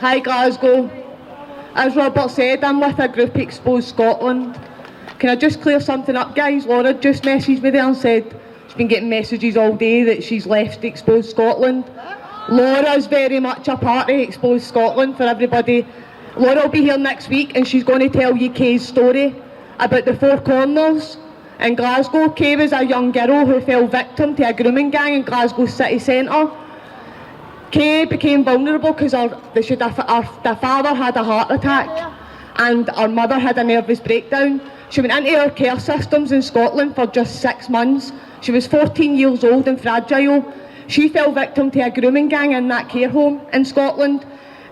Hi Glasgow. As Robert said, I'm with a group Expose Scotland. Can I just clear something up, guys? Laura just messaged me there and said she's been getting messages all day that she's left Expose Scotland. Laura's very much a part of Expose Scotland for everybody. Laura will be here next week and she's going to tell you Kay's story about the Four Corners in Glasgow. Kay was a young girl who fell victim to a grooming gang in Glasgow city centre. Kay became vulnerable because her father had a heart attack and her mother had a nervous breakdown. She went into our care systems in Scotland for just 6 months. She was 14 years old and fragile. She fell victim to a grooming gang in that care home in Scotland,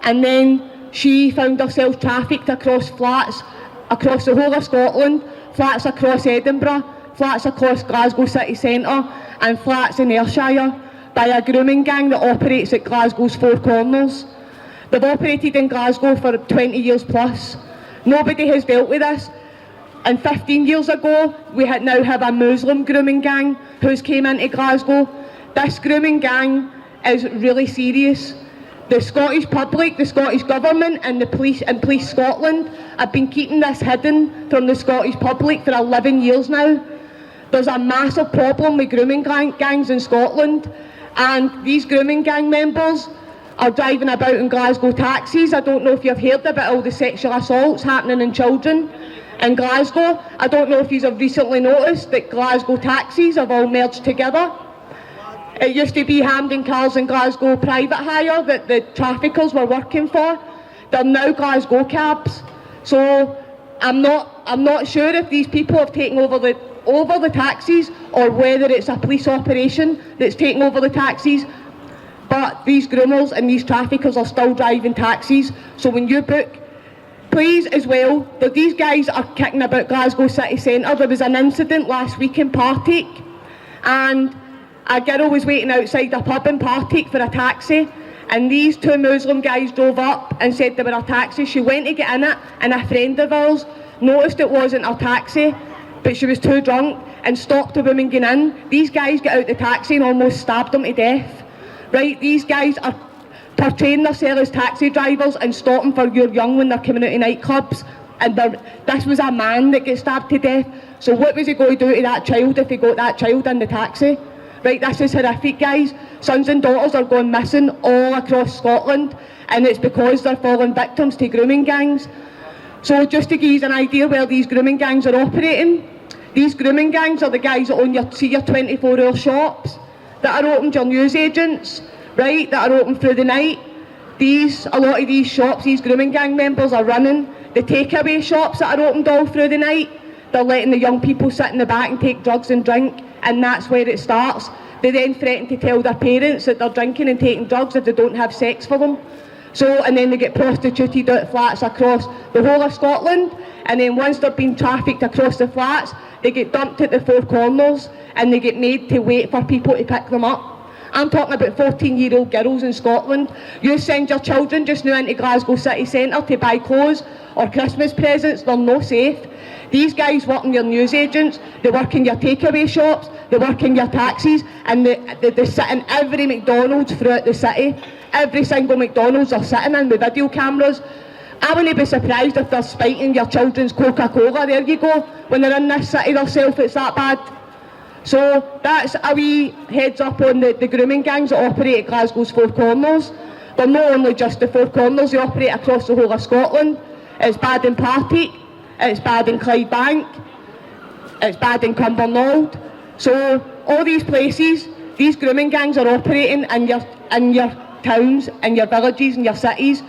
and then she found herself trafficked across flats across the whole of Scotland, flats across Edinburgh, flats across Glasgow city centre and flats in Ayrshire by a grooming gang that operates at Glasgow's Four Corners. They've operated in Glasgow for 20 years plus. Nobody has dealt with this. And 15 years ago, we now have a Muslim grooming gang who's came into Glasgow. This grooming gang is really serious. The Scottish public, the Scottish Government and the police and Police Scotland have been keeping this hidden from the Scottish public for 11 years now. There's a massive problem with grooming gangs in Scotland, and these grooming gang members are driving about in Glasgow taxis. I don't know if you've heard about all the sexual assaults happening in children in Glasgow. I don't know if you have recently noticed that Glasgow taxis have all merged together. It used to be Hampden Cars and Glasgow Private Hire that the traffickers were working for. They're now Glasgow cabs. So I'm not sure if these people have taken over the taxis or whether it's a police operation that's taking over the taxis. But these groomers and these traffickers are still driving taxis. So when you book, please as well, that these guys are kicking about Glasgow city centre. There was an incident last week in Partick, and a girl was waiting outside a pub in Partick for a taxi, and these two Muslim guys drove up and said they were a taxi. She went to get in it, and a friend of ours noticed it wasn't a taxi, but she was too drunk and stopped the woman getting in. These guys got out the taxi and almost stabbed them to death. Right, these guys are portraying themselves as taxi drivers and stopping for your young when they're coming out of nightclubs. And this was a man that gets stabbed to death. So what was he going to do to that child if he got that child in the taxi? Right, this is horrific, guys. Sons and daughters are going missing all across Scotland, and it's because they're falling victims to grooming gangs. So just to give you an idea where these grooming gangs are operating, these grooming gangs are the guys that own your 24-hour shops, that are open, your newsagents, right, that are open through the night. A lot of these shops, these grooming gang members are running the takeaway shops that are opened all through the night. They're letting the young people sit in the back and take drugs and drink, and that's where it starts. They then threaten to tell their parents that they're drinking and taking drugs if they don't have sex for them. And then they get prostituted out flats across the whole of Scotland, and then once they've been trafficked across the flats, they get dumped at the Four Corners and they get made to wait for people to pick them up. I'm talking about 14-year-old girls in Scotland. You send your children just now into Glasgow city centre to buy clothes or Christmas presents, they're no safe. These guys work in your newsagents, they work in your takeaway shops, they work in your taxis, and they sit in every McDonald's throughout the city. Every single McDonald's are sitting in with video cameras. I wouldn't be surprised if they're spiking your children's Coca-Cola, there you go, when they're in this city themselves, it's that bad. So that's a wee heads up on the grooming gangs that operate at Glasgow's Four Corners. They're not only just the Four Corners, they operate across the whole of Scotland. It's bad in Partick, it's bad in Clydebank, it's bad in Cumbernauld. So all these places, these grooming gangs are operating in your towns, in your villages, in your cities.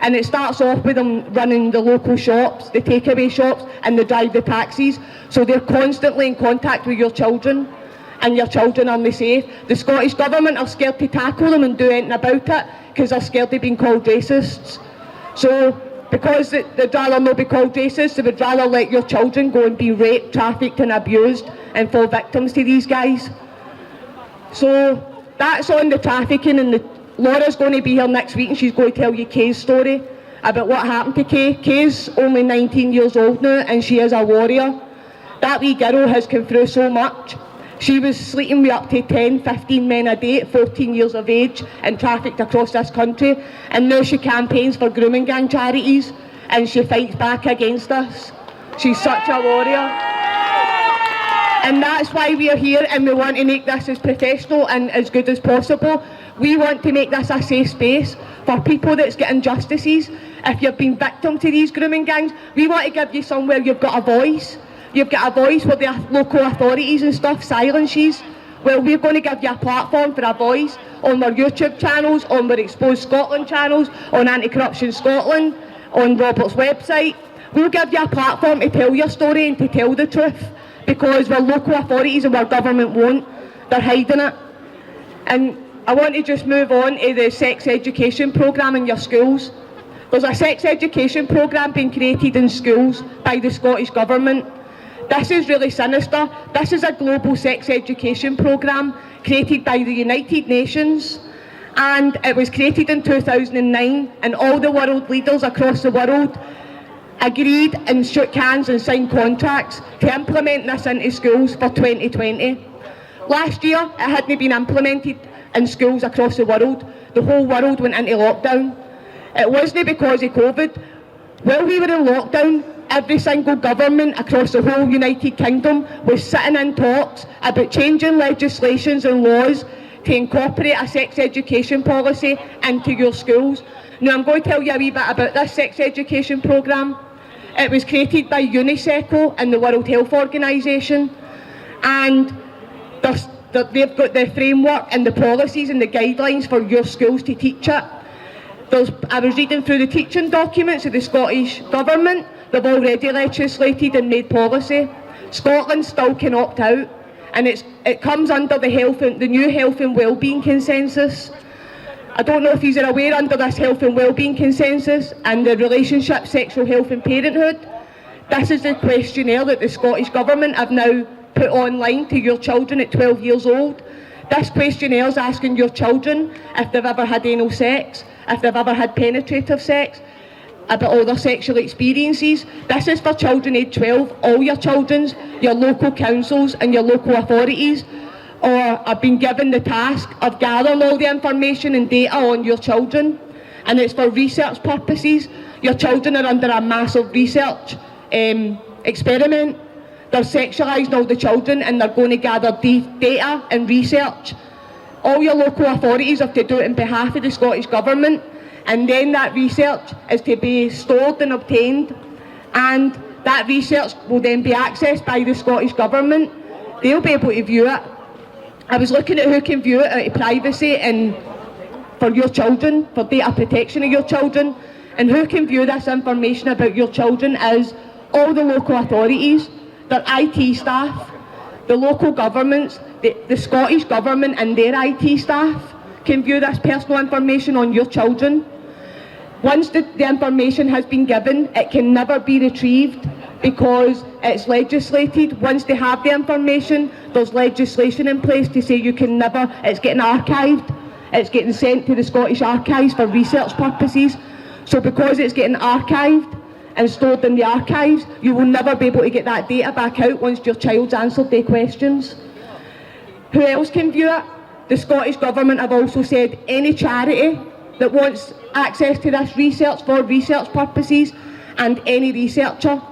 And it starts off with them running the local shops, the takeaway shops, and they drive the taxis. So they're constantly in contact with your children, and your children aren't safe. The Scottish Government are scared to tackle them and do anything about it because they're scared of being called racists. So because they'd rather not be called racists, they would rather let your children go and be raped, trafficked and abused and fall victims to these guys. So that's on the trafficking, and Laura's going to be here next week and she's going to tell you Kay's story about what happened to Kay. Kay's only 19 years old now and she is a warrior. That wee girl has come through so much. She was sleeping with up to 10, 15 men a day at 14 years of age and trafficked across this country, and now she campaigns for grooming gang charities and she fights back against us. She's such a warrior. And that's why we are here, and we want to make this as professional and as good as possible. We want to make this a safe space for people that's getting injustices. If you've been victim to these grooming gangs, we want to give you somewhere you've got a voice. You've got a voice where the local authorities and stuff silence you. Well, we're going to give you a platform for a voice on our YouTube channels, on our Expose Scotland channels, on Anti-Corruption Scotland, on Robert's website. We'll give you a platform to tell your story and to tell the truth, because our local authorities and our government won't. They're hiding it. And I want to just move on to the sex education programme in your schools. There's a sex education programme being created in schools by the Scottish Government. This is really sinister. This is a global sex education programme created by the United Nations, and it was created in 2009, and all the world leaders across the world agreed and shook hands and signed contracts to implement this into schools for 2020. Last year it hadn't been implemented in schools across the world. The whole world went into lockdown. It wasn't because of COVID. While we were in lockdown, every single government across the whole United Kingdom was sitting in talks about changing legislations and laws to incorporate a sex education policy into your schools. Now I'm going to tell you a wee bit about this sex education programme. It was created by UNICEF and the World Health Organization, and they've got the framework and the policies and the guidelines for your schools to teach it. I was reading through the teaching documents of the Scottish Government. They've already legislated and made policy. Scotland still can opt out, and it comes under the new health and wellbeing consensus. I don't know if you're aware, under this health and wellbeing consensus and the relationship, sexual health and parenthood, this is the questionnaire that the Scottish Government have now put online to your children at 12 years old. This questionnaire is asking your children if they've ever had anal sex, if they've ever had penetrative sex, about all their sexual experiences. This is for children aged 12. All your children's, your local councils and your local authorities have been given the task of gathering all the information and data on your children, and it's for research purposes. Your children are under a massive research experiment. They're sexualising all the children, and they're going to gather data and research. All your local authorities have to do it on behalf of the Scottish Government, and then that research is to be stored and obtained, and that research will then be accessed by the Scottish Government. They'll be able to view it. I was looking at who can view it out of privacy and for your children, for data protection of your children, and who can view this information about your children is all the local authorities, their IT staff, the local governments, the Scottish Government and their IT staff can view this personal information on your children. Once the information has been given, it can never be retrieved because it's legislated. Once they have the information, there's legislation in place to say you can never, it's getting archived, it's getting sent to the Scottish Archives for research purposes. So because it's getting archived and stored in the archives, you will never be able to get that data back out once your child's answered their questions. Who else can view it? The Scottish Government have also said any charity that wants access to this research for research purposes, and any researcher.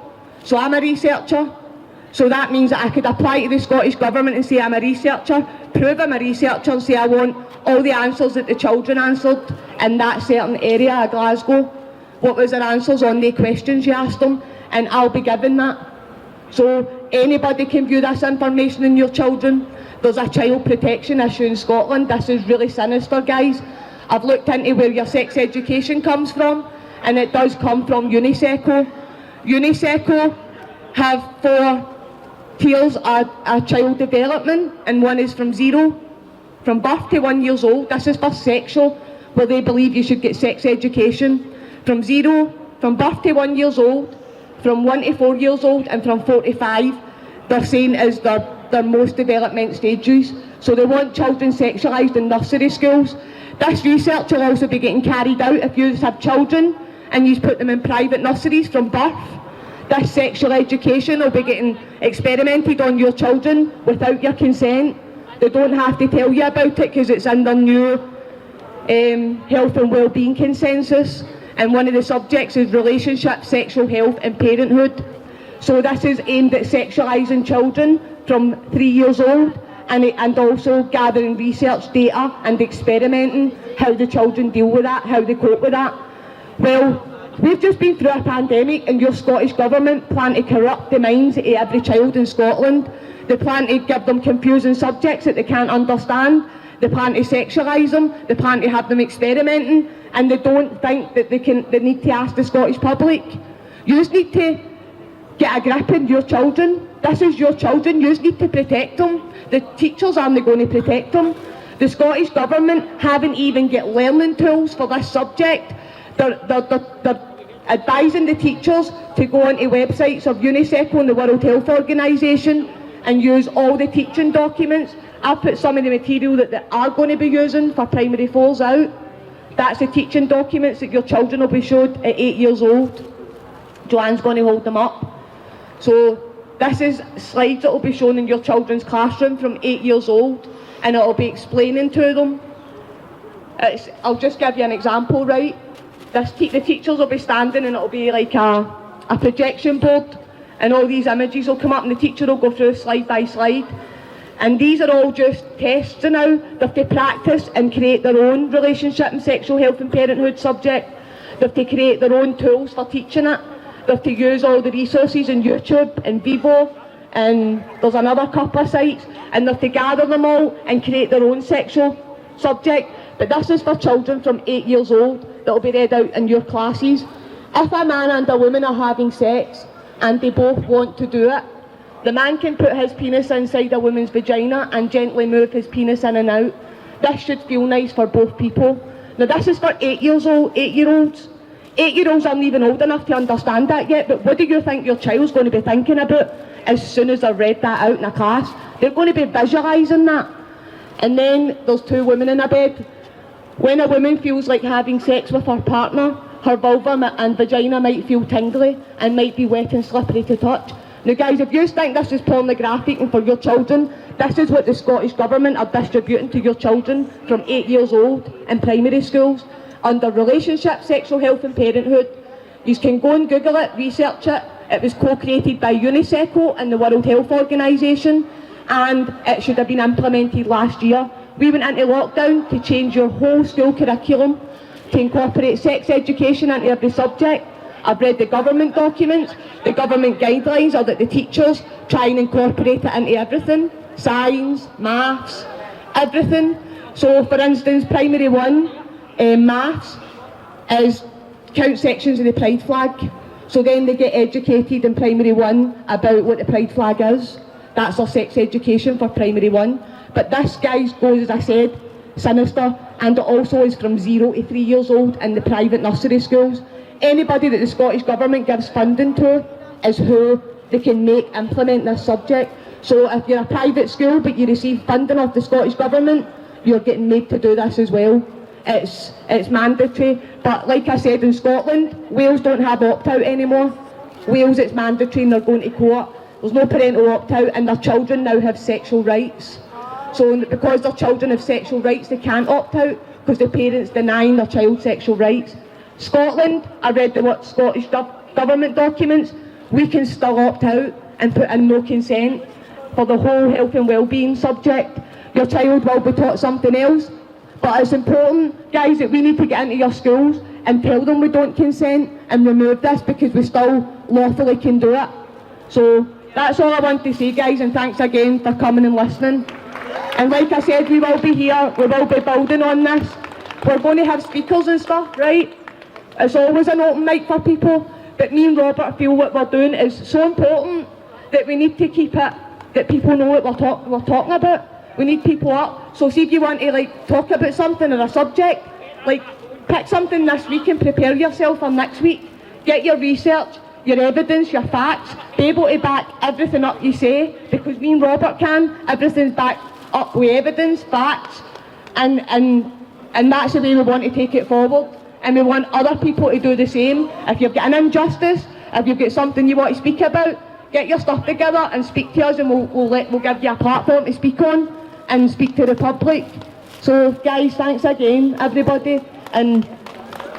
So I'm a researcher, so that means that I could apply to the Scottish Government and say I'm a researcher, prove I'm a researcher and say I want all the answers that the children answered in that certain area of Glasgow. What was their answers on the questions you asked them, and I'll be given that. So anybody can view this information in your children. There's a child protection issue in Scotland. This is really sinister, guys. I've looked into where your sex education comes from, and it does come from UNICEF. UNICEF have 4 tiers of child development, and one is from birth to 1 year old. This is for sexual, where they believe you should get sex education. From birth to 1 year old, from 1 to 4 years old, and from 4 to 5, they're saying is their most development stages. So they want children sexualised in nursery schools. This research will also be getting carried out if you have children and you put them in private nurseries from birth. This sexual education will be getting experimented on your children without your consent. They don't have to tell you about it because it's in their new health and wellbeing consensus, and one of the subjects is relationships, sexual health and parenthood. So this is aimed at sexualising children from 3 years old, and also gathering research data and experimenting how the children deal with that, how they cope with that. Well, we've just been through a pandemic, and your Scottish Government plan to corrupt the minds of every child in Scotland. They plan to give them confusing subjects that they can't understand. They plan to sexualise them. They plan to have them experimenting, and they don't think that they need to ask the Scottish public. You just need to get a grip on your children. This is your children. You just need to protect them. The teachers aren't going to protect them. The Scottish Government haven't even got learning tools for this subject. They're advising the teachers to go onto websites of UNICEF and the World Health Organisation and use all the teaching documents. I've put some of the material that they are going to be using for primary fours out. That's the teaching documents that your children will be showed at 8 years old. Joanne's going to hold them up. So this is slides that will be shown in your children's classroom from 8 years old, and it will be explaining to them. I'll just give you an example, right? The teachers will be standing, and it will be like a projection board, and all these images will come up, and the teacher will go through slide by slide. And these are all just tests now. They have to practice and create their own relationship and sexual health and parenthood subject. They have to create their own tools for teaching it. They have to use all the resources on YouTube and Vivo, and there's another couple of sites, and they have to gather them all and create their own sexual subject. But this is for children from 8 years old that will be read out in your classes. If a man and a woman are having sex and they both want to do it, the man can put his penis inside a woman's vagina and gently move his penis in and out. This should feel nice for both people. Now this is for 8-year-olds. 8-year-olds aren't even old enough to understand that yet, but what do you think your child's going to be thinking about as soon as they've read that out in a class? They're going to be visualising that. And then there's two women in a bed. When a woman feels like having sex with her partner, her vulva and vagina might feel tingly and might be wet and slippery to touch. Now guys, if you think this is pornographic and for your children, this is what the Scottish Government are distributing to your children from 8 years old in primary schools under relationship, sexual health and parenthood. You can go and Google it, research it. It was co-created by UNICEF and the World Health Organisation, and it should have been implemented last year. We went into lockdown to change your whole school curriculum to incorporate sex education into every subject. I've read the government documents. The government guidelines are that the teachers try and incorporate it into everything. Science, maths, everything. So for instance, primary one, maths is count sections of the pride flag. So then they get educated in primary one about what the pride flag is. That's our sex education for primary one. But this, guys, goes, as I said, sinister, and it also is from 0 to 3 years old in the private nursery schools. Anybody that the Scottish Government gives funding to is who they can make implement this subject. So if you're a private school but you receive funding of the Scottish Government, you're getting made to do this as well. It's mandatory. But like I said, in Scotland, Wales don't have opt-out anymore. Wales, it's mandatory and they're going to court. There's no parental opt-out, and their children now have sexual rights. So because their children have sexual rights, they can't opt out because the parents denying their child sexual rights. Scotland, I read the Scottish Government documents, we can still opt out and put in no consent for the whole health and wellbeing subject. Your child will be taught something else, but it's important, guys, that we need to get into your schools and tell them we don't consent and remove this because we still lawfully can do it. So that's all I want to say, guys, and thanks again for coming and listening. And like I said, we will be here, we will be building on this. We're going to have speakers and stuff, right? It's always an open mic for people, but me and Robert feel what we're doing is so important that we need to keep it, that people know what we're talking about. We need people up. So see if you want to talk about something or a subject, pick something this week and prepare yourself for next week. Get your research, your evidence, your facts, be able to back everything up you say, because me and Robert can, everything's backed up with evidence, facts, and that's the way we want to take it forward. And we want other people to do the same. If you've got an injustice, If you've got something you want to speak about, get your stuff together and speak to us, and we'll give you a platform to speak on and speak to the public. So guys, thanks again everybody, and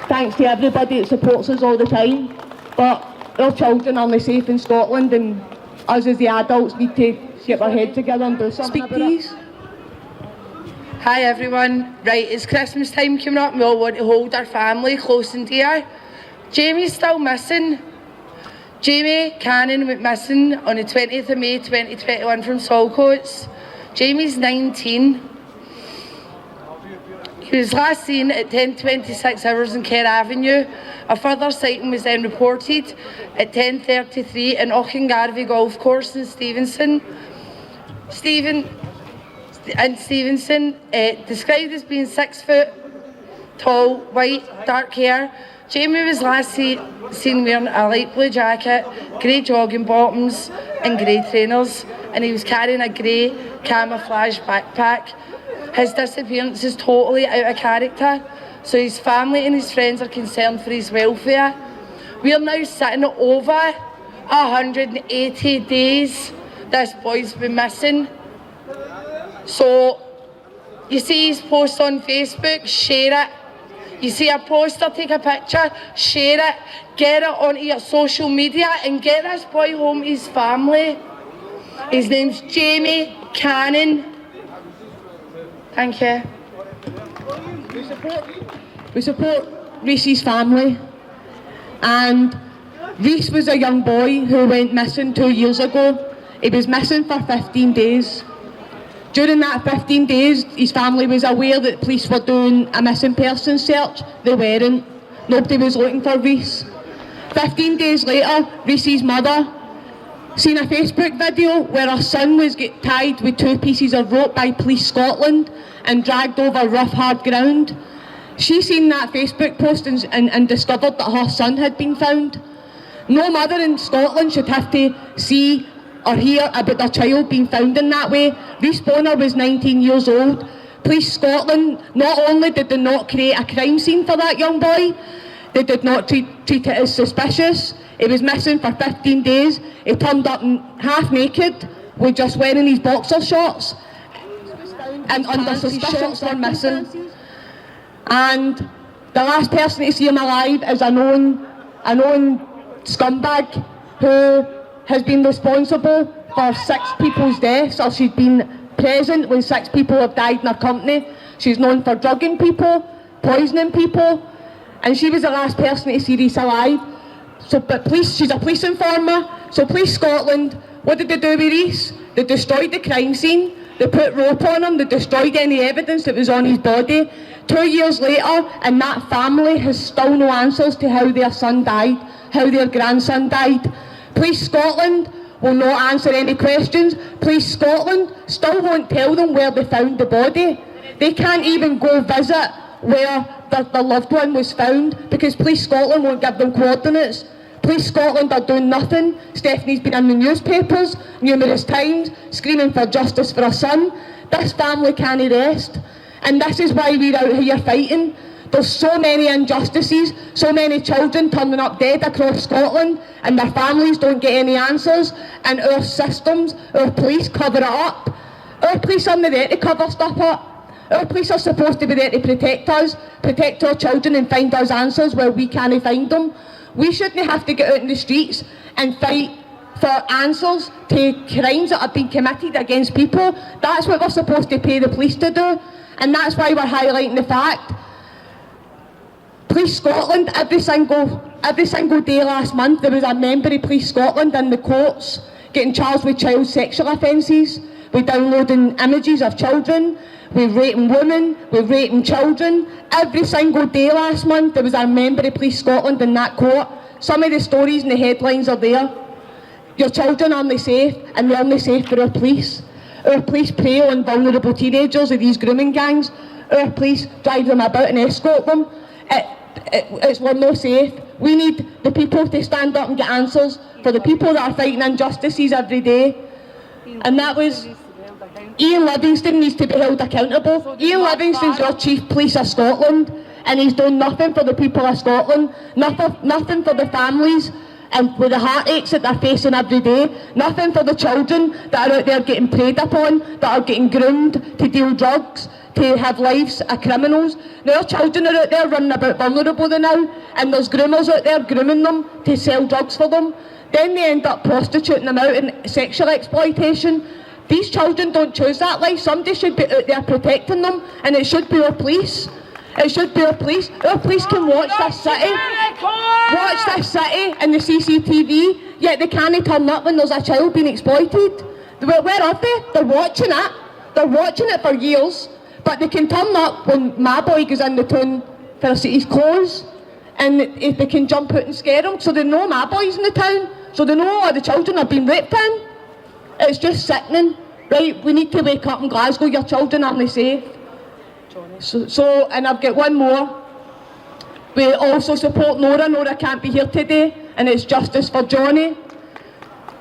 thanks to everybody that supports us all the time. But our children are only safe in Scotland, and us as the adults need to get our head together and do something about it. Hi everyone. Right, it's Christmas time coming up and we all want to hold our family close and dear. Jamie's still missing. Jamie Cannon went missing on the 20th of May 2021 from Saltcoats. Jamie's 19. He was last seen at 10:26 hours in Kerr Avenue. A further sighting was then reported at 10:33 in Auchengarvey Golf Course in Stevenson. Stevenson, described as being 6 foot tall, white, dark hair. Jamie was last seen wearing a light blue jacket, grey jogging bottoms and grey trainers, and he was carrying a grey camouflage backpack. His disappearance is totally out of character, so his family and his friends are concerned for his welfare. We are now sitting at over 180 days this boy's been missing. So, you see his post on Facebook, share it. You see a poster, take a picture, share it, get it onto your social media and get this boy home to his family. His name's Jamie Cannon. Thank you. We support Reese's family, and Reese was a young boy who went missing 2 years ago. He was missing for 15 days. During that 15 days, his family was aware that police were doing a missing person search. They weren't. Nobody was looking for Reese. 15 days later, Reese's mother seen a Facebook video where her son was tied with 2 pieces of rope by Police Scotland and dragged over rough, hard ground. She seen that Facebook post and discovered that her son had been found. No mother in Scotland should have to see or hear about their child being found in that way. Reese Bonner was 19 years old. Police Scotland, not only did they not create a crime scene for that young boy, they did not treat it as suspicious. He was missing for 15 days. He turned up half naked with just wearing his boxer shorts and under suspicious for missing. And the last person to see him alive is a known scumbag who has been responsible for 6 people's deaths, or she's been present when 6 people have died in her company. She's known for drugging people, poisoning people, and she was the last person to see Reese alive. So, but she's a police informer, so Police Scotland, what did they do with Reese? They destroyed the crime scene, they put rope on him, they destroyed any evidence that was on his body. 2 years later, and that family has still no answers to how their son died, how their grandson died. Police Scotland will not answer any questions. Police Scotland still won't tell them where they found the body. They can't even go visit where their loved one was found because Police Scotland won't give them coordinates. Police Scotland are doing nothing. Stephanie's been in the newspapers numerous times screaming for justice for her son. This family can't rest, and this is why we're out here fighting. There's so many injustices, so many children turning up dead across Scotland and their families don't get any answers, and our systems, our police cover it up. Our police aren't there to cover stuff up. Our police are supposed to be there to protect us, protect our children and find us answers where we can't find them. We shouldn't have to get out in the streets and fight for answers to crimes that have been committed against people. That's what we're supposed to pay the police to do, and that's why we're highlighting the fact. Police Scotland, every single day last month, there was a member of Police Scotland in the courts getting charged with child sexual offences, with downloading images of children, with raping women, with raping children. Every single day last month, there was a member of Police Scotland in that court. Some of the stories and the headlines are there. Your children are only safe, and they're only safe for our police. Our police prey on vulnerable teenagers of these grooming gangs. Our police drive them about and escort them. We're not safe. We need the people to stand up and get answers for the people that are fighting injustices every day. And that was Ian Livingston needs to be held accountable. Ian Livingston's our Chief Police of Scotland, and he's done nothing for the people of Scotland, nothing for the families and with the heartaches that they're facing every day. Nothing for the children that are out there getting preyed upon, that are getting groomed to deal drugs, to have lives of criminals. Now our children are out there running about vulnerable now, and there's groomers out there grooming them to sell drugs for them. Then they end up prostituting them out in sexual exploitation. These children don't choose that life. Somebody should be out there protecting them, and it should be our police. It should be our police. Our police can watch this city and the CCTV, yet they can't turn up when there's a child being exploited. Where are they? They're watching it. They're watching it for years, but they can turn up when my boy goes in the town for his clothes, and if they can jump out and scare him, so they know my boy's in the town, so they know all the children are being raped in. It's just sickening. Right, we need to wake up in Glasgow. Your children aren't safe. So, and I've got one more. We also support Nora. Nora can't be here today, and it's justice for Johnny.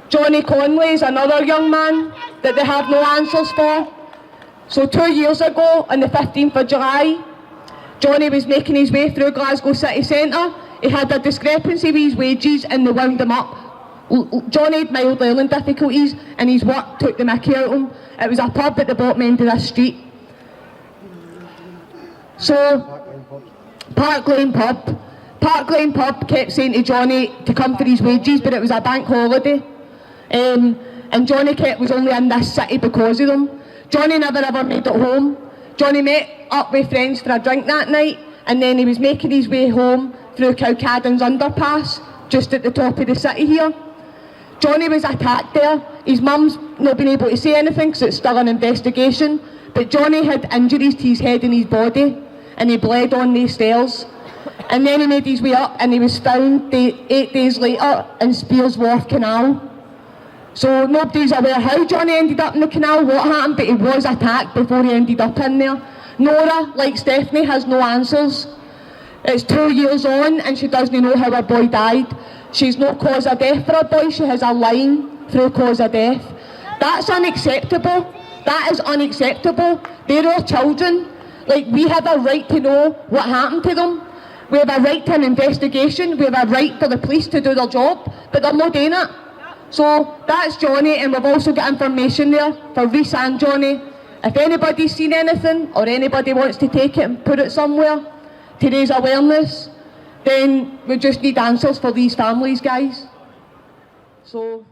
Johnny Conley is another young man that they have no answers for. So 2 years ago, on the 15th of July, Johnny was making his way through Glasgow city centre. He had a discrepancy with his wages and they wound him up. Johnny had mild learning difficulties and his work took the mickey out of him. It was a pub at the bottom end of this street. So, Park Lane Pub kept saying to Johnny to come for his wages, but it was a bank holiday. And Johnny was only in this city because of them. Johnny never ever made it home. Johnny met up with friends for a drink that night, and then he was making his way home through Cowcaddon's underpass, just at the top of the city here. Johnny was attacked there. His mum's not been able to say anything because it's still an investigation, but Johnny had injuries to his head and his body, and he bled on these stairs. And then he made his way up and he was found 8 days later in Spears Wharf Canal. So nobody's aware how Johnny ended up in the canal, what happened, but he was attacked before he ended up in there. Nora, like Stephanie, has no answers. It's 2 years on and she doesn't know how her boy died. She's no cause of death for her boy, she has a line through cause of death. That's unacceptable. That is unacceptable. They're our children. Like, we have a right to know what happened to them. We have a right to an investigation. We have a right for the police to do their job, but they're not doing it. So that's Johnny, and we've also got information there for Reese and Johnny. If anybody's seen anything or anybody wants to take it and put it somewhere to raise awareness, then we just need answers for these families, guys. So